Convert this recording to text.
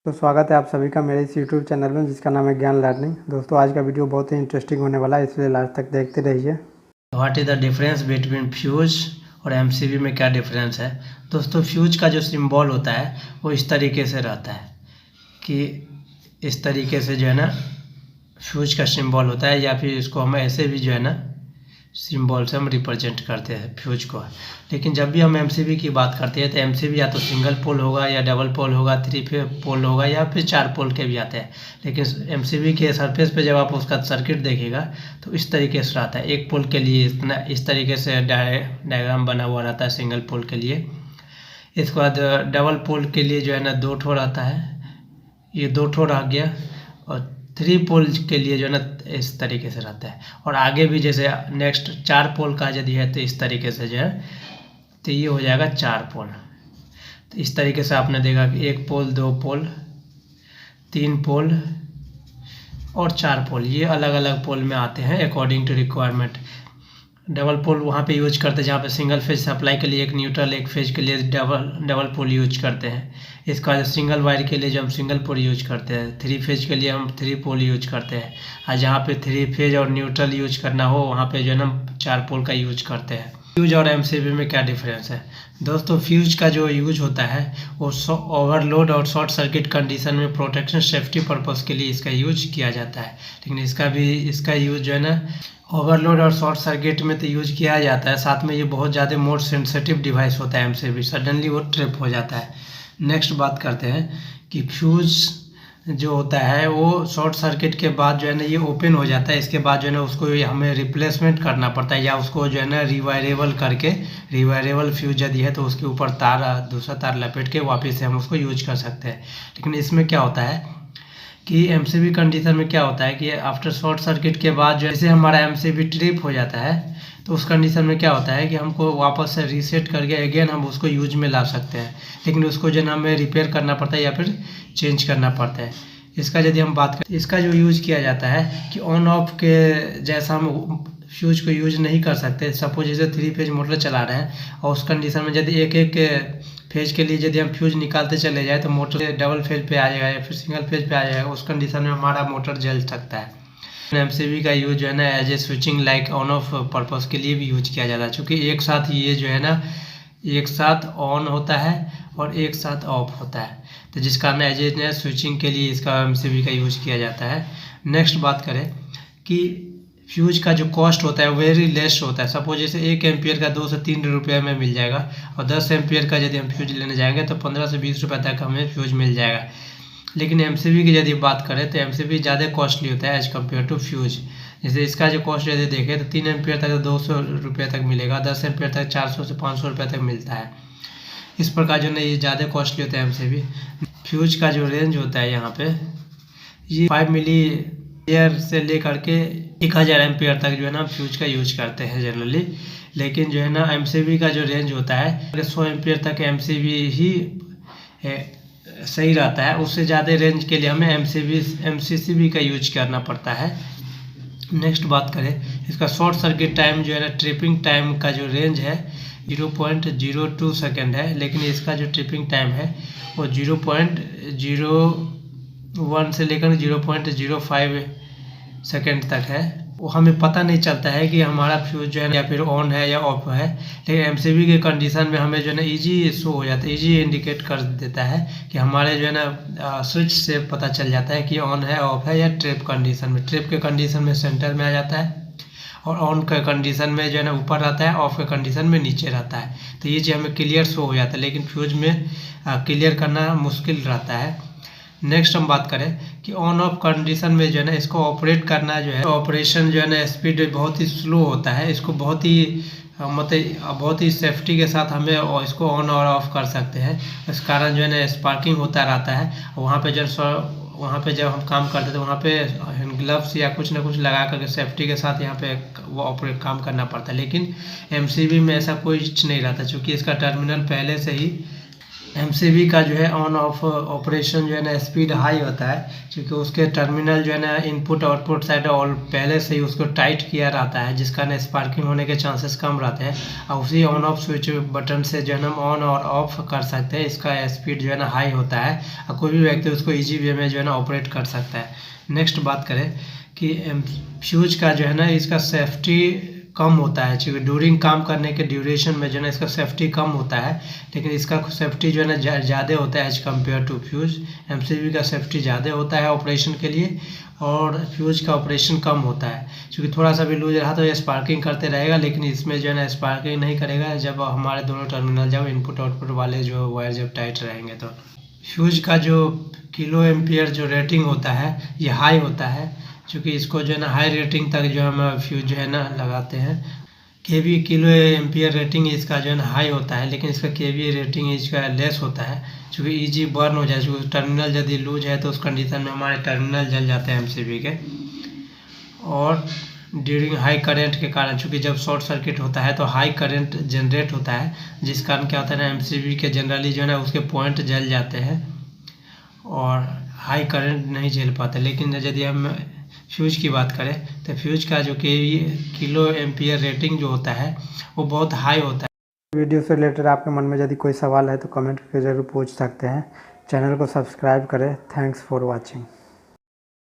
तो स्वागत है आप सभी का मेरे इस यूट्यूब चैनल में जिसका नाम है ज्ञान लर्निंग। दोस्तों आज का वीडियो बहुत ही इंटरेस्टिंग होने वाला है, इसलिए लास्ट तक देखते रहिए। What is the difference between fuse और एमसीबी में क्या डिफरेंस है। दोस्तों फ्यूज का जो सिंबल होता है वो इस तरीके से रहता है कि इस तरीके से जो है ना फ्यूज का सिंबल होता है, या फिर इसको हम ऐसे भी जो है ना सिंबल से हम रिप्रेजेंट करते हैं फ्यूज को। लेकिन जब भी हम एमसीबी की बात करते हैं तो एमसीबी या तो सिंगल पोल होगा या डबल पोल होगा, थ्री पोल होगा या फिर 4 पोल के भी आते हैं। लेकिन एमसीबी के सरफेस पे जब आप उसका सर्किट देखिएगा तो इस तरीके से रहता है। एक पोल के लिए इस तरीके से डायग्राम बना हुआ रहता है सिंगल पोल के लिए। इसके बाद डबल पोल के लिए जो है ना 2 ठो रहता है, ये 2 ठो रह गया। और 3 पोल के लिए जो है ना इस तरीके से रहता है। और आगे भी जैसे नेक्स्ट 4 पोल का यदि है तो इस तरीके से जो है तो ये हो जाएगा 4 पोल। तो इस तरीके से आपने देखा कि 1 पोल, 2 पोल, 3 पोल और 4 पोल, ये अलग अलग पोल में आते हैं according to requirement. Double pole वहाँ पे यूज करते हैं जहाँ पे सिंगल फेज सप्लाई के लिए एक न्यूट्रल, एक फेज के लिए डबल पोल यूज करते हैं। इसका सिंगल वायर के लिए जो हम सिंगल पोल यूज करते हैं, 3 फेज के लिए हम 3 पोल यूज करते हैं। और जहाँ पे 3 फेज और न्यूट्रल यूज करना हो वहाँ पे जो है ना 4 पोल का यूज करते हैं। फ्यूज और एमसीबी में क्या डिफरेंस है दोस्तों? फ्यूज का जो यूज होता है वो ओवरलोड और शॉर्ट सर्किट कंडीशन में प्रोटेक्शन सेफ्टी पर्पस के लिए इसका यूज किया जाता है। लेकिन इसका यूज जो है ना ओवरलोड और शॉर्ट सर्किट में तो यूज किया जाता है, साथ में ये बहुत ज़्यादा मोर सेंसिटिव डिवाइस होता है एमसीबी, सडनली वो ट्रिप हो जाता है। नेक्स्ट बात करते हैं कि फ्यूज जो होता है वो शॉर्ट सर्किट के बाद जो है ना ये ओपन हो जाता है। इसके बाद जो है ना उसको हमें रिप्लेसमेंट करना पड़ता है, या उसको जो है ना रिवायरेबल करके, रिवायरेबल फ्यूज यदि है तो उसके ऊपर दूसरा तार लपेट के वापस से हम उसको यूज कर सकते हैं। लेकिन इसमें क्या होता है कि एमसीबी कंडीशन में क्या होता है कि आफ्टर शॉर्ट सर्किट के बाद जैसे हमारा एमसीबी ट्रिप हो जाता है तो उस कंडीशन में क्या होता है कि हमको वापस से रीसेट करके अगेन हम उसको यूज में ला सकते हैं। लेकिन उसको जो है हमें रिपेयर करना पड़ता है या फिर चेंज करना पड़ता है। इसका यदि हम बात करें, इसका जो यूज किया जाता है कि ऑन ऑफ के जैसा हम फ्यूज को यूज नहीं कर सकते। सपोज जैसे 3 फेज मोटर चला रहे हैं और उस कंडीशन में यदि एक फेज के लिए यदि हम फ्यूज निकालते चले जाए तो मोटर डबल फेज पे आ जाएगा या फिर सिंगल फेज पे आ जाएगा, उस कंडीशन में हमारा मोटर जल सकता है। एमसीबी का यूज जो है ना as a switching like on off purpose के लिए भी यूज किया जाता है, क्योंकि एक साथ ये जो है ना एक साथ ऑन होता है और एक साथ ऑफ होता है, तो जिस कारण एज ए स्विचिंग के लिए इसका एमसीबी का यूज किया जाता है। नेक्स्ट बात करें कि फ्यूज का जो कॉस्ट होता है वेरी लेस होता है। सपोज जैसे 1 एम्पियर का 2 से 3 रुपये में मिल जाएगा, और 10 एम्पियर का यदि हम फ्यूज लेने जाएंगे तो 15 से 20 रुपये तक हमें फ्यूज मिल जाएगा। लेकिन एमसीबी की यदि बात करें तो एमसीबी ज़्यादा कॉस्टली होता है एज कम्पेयर टू फ्यूज। जैसे इसका जो कॉस्ट यदि देखें तो 3 एम्पियर तक 200 रुपये तक मिलेगा, 10 एम्पियर तक 400 से 500 रुपये तक मिलता है। इस प्रकार जो है ये ज़्यादा कॉस्टली होता है एमसीबी। फ्यूज का जो रेंज होता है यहाँ पे ये 5 मिली एयर से लेकर के 1000 एम्पियर तक जो है ना फ्यूज का यूज करते हैं जनरली। लेकिन जो है ना एमसीबी का जो रेंज होता है 100 एम्पियर तक एमसीबी ही सही रहता है। उससे ज़्यादा रेंज के लिए हमें एमसीसीबी का यूज करना पड़ता है। नेक्स्ट बात करें इसका शॉर्ट सर्किट टाइम जो है ना ट्रिपिंग टाइम का जो रेंज है 0.02 सेकेंड है, लेकिन इसका जो ट्रिपिंग टाइम है वो 0.01 से लेकर 0.05 सेकेंड तक है। वो हमें पता नहीं चलता है कि हमारा फ्यूज जो है या फिर ऑन है या ऑफ है। लेकिन एमसीबी के कंडीशन में हमें जो है ना ईजी शो हो जाता है, ईजी इंडिकेट कर देता है कि हमारे जो है ना स्विच से पता चल जाता है कि ऑन है, ऑफ है या ट्रिप कंडीशन में। ट्रिप के कंडीशन में सेंटर में आ जाता है और ऑन के कंडीशन में जो है ना ऊपर रहता है, ऑफ के कंडीशन में नीचे रहता है। तो ये चीज़ हमें क्लियर शो हो जाता है, लेकिन फ्यूज में क्लियर करना मुश्किल रहता है। नेक्स्ट हम बात करें कि ऑन ऑफ कंडीशन में जो है ना इसको ऑपरेट करना जो है ऑपरेशन जो है ना स्पीड बहुत ही स्लो होता है। इसको बहुत ही सेफ्टी के साथ हमें इसको ऑन और ऑफ कर सकते हैं। इस कारण जो है ना स्पार्किंग होता रहता है। वहाँ पे जब हम काम करते थे वहाँ पे हैंड ग्लव्स या कुछ ना कुछ लगा करके सेफ्टी के साथ यहाँ पे वो ऑपरेट काम करना पड़ता है। लेकिन एमसीबी में ऐसा कोई नहीं रहता, क्योंकि इसका टर्मिनल पहले से ही एमसीबी का जो है ऑन ऑफ ऑपरेशन जो है ना स्पीड हाई होता है, क्योंकि उसके टर्मिनल जो है ना इनपुट आउटपुट साइड और पहले से ही उसको टाइट किया रहता है, जिस कारण स्पार्किंग होने के चांसेस कम रहते हैं। और उसी ऑन ऑफ स्विच बटन से जो है ना ऑन और ऑफ कर सकते हैं। इसका स्पीड जो है ना हाई होता है और कोई भी व्यक्ति उसको ईजी वे में जो है ना ऑपरेट कर सकता है। नेक्स्ट बात करें कि फ्यूज का जो है ना इसका सेफ्टी कम होता है, क्योंकि ड्यूरिंग काम करने के ड्यूरेशन में जो है ना इसका सेफ्टी कम होता है, लेकिन इसका सेफ्टी जो है ना ज़्यादा होता है as compare to fuse. MCB का सेफ्टी ज़्यादा होता है ऑपरेशन के लिए, और फ्यूज का ऑपरेशन कम होता है, क्योंकि थोड़ा सा भी लूज रहा तो ये स्पार्किंग करते रहेगा, लेकिन इसमें जो है ना स्पार्किंग नहीं करेगा जब हमारे दोनों टर्मिनल जब इनपुट आउटपुट वाले जो वायर जब टाइट रहेंगे। तो फ्यूज का जो किलो एम्पियर जो रेटिंग होता है ये हाई होता है, क्योंकि इसको जो है ना हाई रेटिंग तक जो हम फ्यूज जो है ना लगाते हैं। केवी किलो एम्पियर रेटिंग इसका जो है ना हाई होता है, लेकिन इसका केवी रेटिंग इसका लेस होता है, क्योंकि ईजी बर्न हो जाए। क्योंकि टर्मिनल यदि लूज है तो उस कंडीशन में हमारे टर्मिनल जल जाते हैं एमसीबी के। और ड्यूरिंग हाई करंट के कारण, चूँकि जब शॉर्ट सर्किट होता है तो हाई करंट जनरेट होता है, जिस कारण क्या होता है ना एमसीबी के जनरली जो है ना उसके पॉइंट जल जाते हैं और हाई करंट नहीं झेल पाते। लेकिन यदि हम फ्यूज की बात करें तो फ्यूज का जो किलो एम्पियर रेटिंग जो होता है वो बहुत हाई होता है। वीडियो से रिलेटेड आपके मन में यदि कोई सवाल है तो कमेंट करके ज़रूर पूछ सकते हैं। चैनल को सब्सक्राइब करें। Thanks for watching.